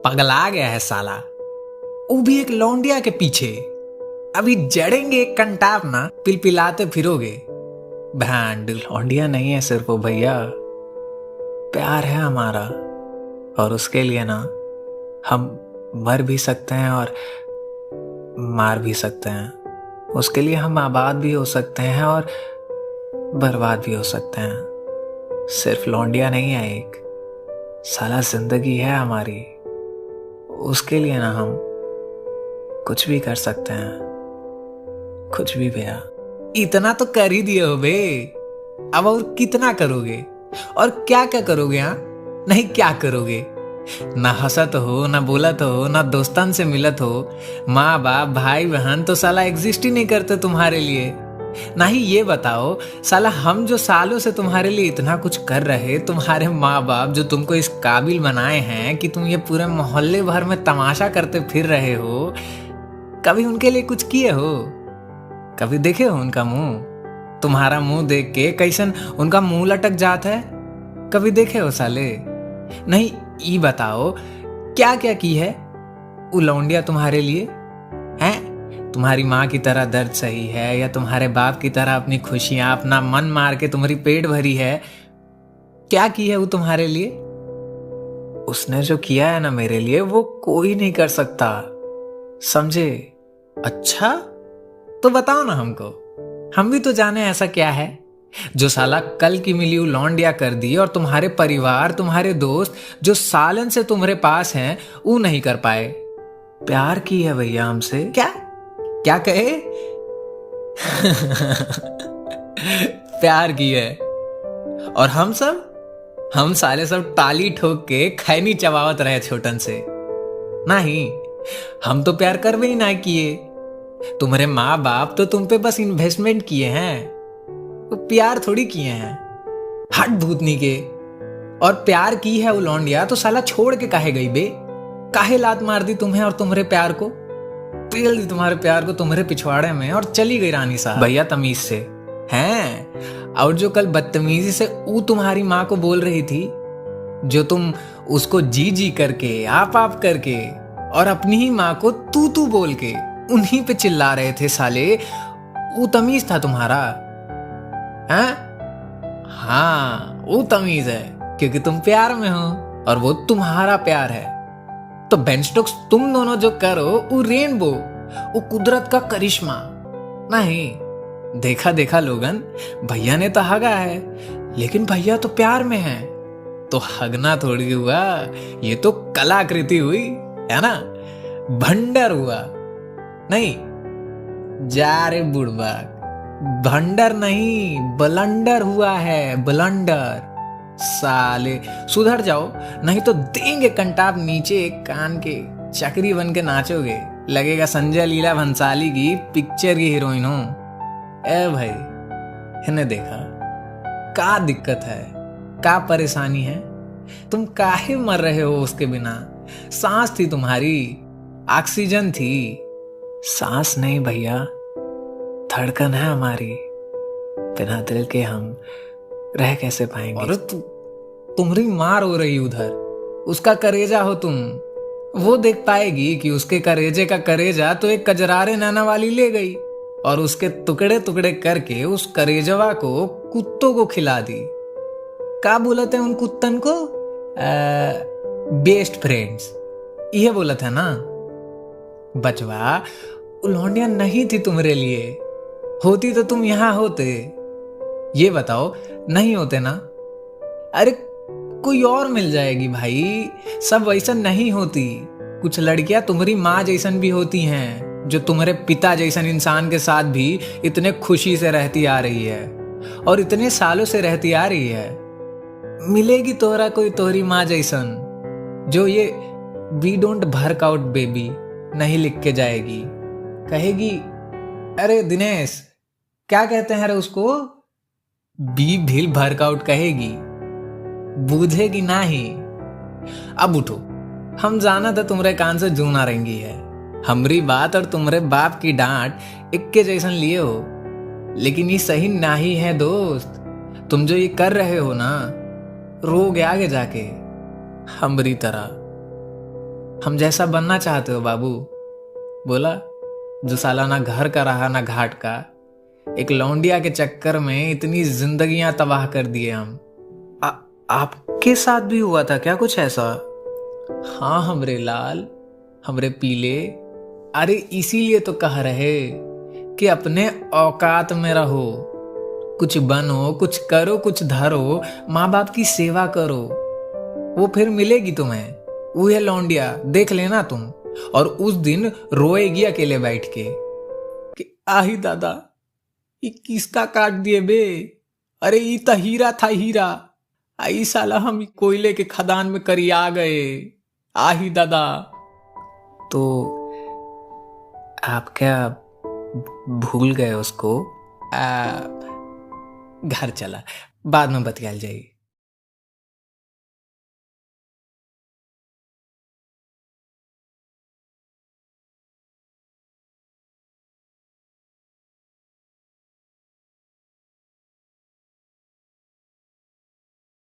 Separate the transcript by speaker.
Speaker 1: पगला गया है साला, वो भी एक लौंडिया के पीछे। अभी जड़ेंगे एक कंटाप ना, पिलपिलाते फिरोगे। बैंड लौंडिया नहीं है सिर्फ वो भैया, प्यार है हमारा। और उसके लिए ना हम मर भी सकते हैं और मार भी सकते हैं। उसके लिए हम आबाद भी हो सकते हैं और बर्बाद भी हो सकते हैं। सिर्फ लौंडिया नहीं है एक, साला जिंदगी है हमारी। उसके लिए ना हम कुछ भी कर सकते हैं, कुछ भी भैया। इतना तो कर ही दिए हो बे, अब और कितना करोगे और क्या क्या करोगे? हाँ नहीं, क्या करोगे? ना हंसत हो, ना बोलत हो, ना दोस्तन से मिलत हो। माँ बाप भाई बहन तो साला एग्जिस्ट ही नहीं करते तुम्हारे लिए। ना ही ये बताओ साला, हम जो सालों से तुम्हारे लिए इतना कुछ कर रहे, तुम्हारे माँ बाप जो तुमको इस काबिल बनाए हैं कि तुम ये पूरे मोहल्ले भर में तमाशा करते फिर रहे हो, कभी उनके लिए कुछ किए हो? कभी देखे हो उनका मुंह? तुम्हारा मुंह देख के कैसन उनका मुंह लटक जाता है, कभी देखे हो साले? नहीं, ये बताओ क्या क्या की है वो लौंडिया तुम्हारे लिए? हैं तुम्हारी माँ की तरह दर्द सही है, या तुम्हारे बाप की तरह अपनी खुशियां अपना मन मार के तुम्हारी पेट भरी है? क्या की है वो तुम्हारे लिए? उसने जो किया है ना मेरे लिए, वो कोई नहीं कर सकता, समझे? अच्छा तो बताओ ना हमको, हम भी तो जाने ऐसा क्या है जो साला कल की मिली हुई लौंडिया कर दी, और तुम्हारे परिवार तुम्हारे दोस्त जो सालन से तुम्हारे पास हैं वो नहीं कर पाए। प्यार की है भैया हमसे। क्या क्या कहे? प्यार की है। और हम साले सब टाली ठोक के खैनी चबावत रहे छोटन से। नहीं, हम तो प्यार कर भी ही ना किए। तुम्हारे माँ बाप तो तुम पे बस इन्वेस्टमेंट किए हैं, तो प्यार थोड़ी किए हैं। हट भूतनी के। और प्यार की है वो लौंडिया तो साला छोड़ के काहे गई बे? काहे लात मार दी तुम्हें और तुम्हारे प्यार को? पेल दी तुम्हारे प्यार को तुम्हारे पिछवाड़े में और चली गई रानी साहब भैया तमीज से हैं। और जो कल बदतमीजी से वो तुम्हारी माँ को बोल रही थी, जो तुम उसको जी जी करके आप करके और अपनी ही माँ को तू बोल के उन्हीं पे चिल्ला रहे थे साले, वो तमीज था तुम्हारा? हाँ वो तमीज है, क्योंकि तुम प्यार में हो और वो तुम्हारा प्यार है। तो बेंचटॉक्स तुम दोनों जो करो वो रेनबो, वो कुदरत का करिश्मा नहीं। देखा लोगन, भैया ने तो हगा है, लेकिन भैया तो प्यार में है, तो हगना थोड़ी हुआ, ये तो कलाकृति हुई है ना, भंडर हुआ। नहीं जा रे बुढ़बा, भंडर नहीं ब्लंडर हुआ है, ब्लंडर। साले सुधर जाओ, नहीं तो देंगे कंटाप नीचे एक कान के, चक्री बन के नाचोगे, लगेगा संजय लीला भंसाली की पिक्चर की हीरोइन हो। ए भाई, इन्हें देखा का दिक्कत है, का परेशानी है? तुम काहे मर रहे हो उसके बिना? सांस थी तुम्हारी, ऑक्सीजन थी। सांस नहीं भैया, धड़कन है हमारी। बिना दिल के हम रह कैसे पाएंगे? और तुम्हारी मार हो रही उधर, उसका करेजा हो तुम, वो देख पाएगी कि उसके करेजे का करेजा तो एक कजरारे नाना वाली ले गई और उसके टुकड़े टुकड़े करके उस करेजवा को कुत्तों को खिला दी। क्या बोलते हैं उन कुत्तन को? बेस्ट फ्रेंड्स, ये बोला था ना बचवा। लौंडिया नहीं थी तुम्हारे लिए, होती तो तुम यहां होते। ये बताओ, नहीं होते ना? अरे कोई और मिल जाएगी भाई, सब वैसा नहीं होती। कुछ लड़कियां तुम्हारी माँ जैसन भी होती हैं, जो तुम्हारे पिता जैसन इंसान के साथ भी इतने खुशी से रहती आ रही है और इतने सालों से रहती आ रही है। मिलेगी तोहरा कोई तोहरी माँ जैसन, जो ये we don't work out baby नहीं लिख के जाएगी, कहेगी अरे दिनेश क्या कहते हैं, अरे उसको बी भील वर्कआउट कहेगी, बूझेगी नहीं। अब उठो, हम जाना था तुम्हारे कान से जू ना रहेंगी है। हमरी बात और तुम्हारे बाप की डांट एक के जैसन लिए हो, लेकिन ये सही नहीं है दोस्त। तुम जो ये कर रहे हो ना, रोगे आगे जाके हमरी तरह। हम जैसा बनना चाहते हो बाबू? बोला, जो साला ना घर का रहा ना घाट का। एक लौंडिया के चक्कर में इतनी जिंदगियां तबाह कर दिए हम। आपके साथ भी हुआ था क्या कुछ ऐसा? हाँ हमरे लाल, हमरे पीले। अरे इसीलिए तो कह रहे कि अपने औकात में रहो, कुछ बनो, कुछ करो, कुछ धरो, माँ बाप की सेवा करो, वो फिर मिलेगी तुम्हें। वो है लौंडिया, देख लेना तुम। और उस दिन रोएगी अकेले बैठ के कि आही दादा, ये किसका काट दिए बे? अरे ये तो हीरा था, हीरा। आई साला हम कोयले के खदान में करी आ गए, आही दादा। तो आप क्या भूल गए उसको? घर चला, बाद में बतियाल जाएगी।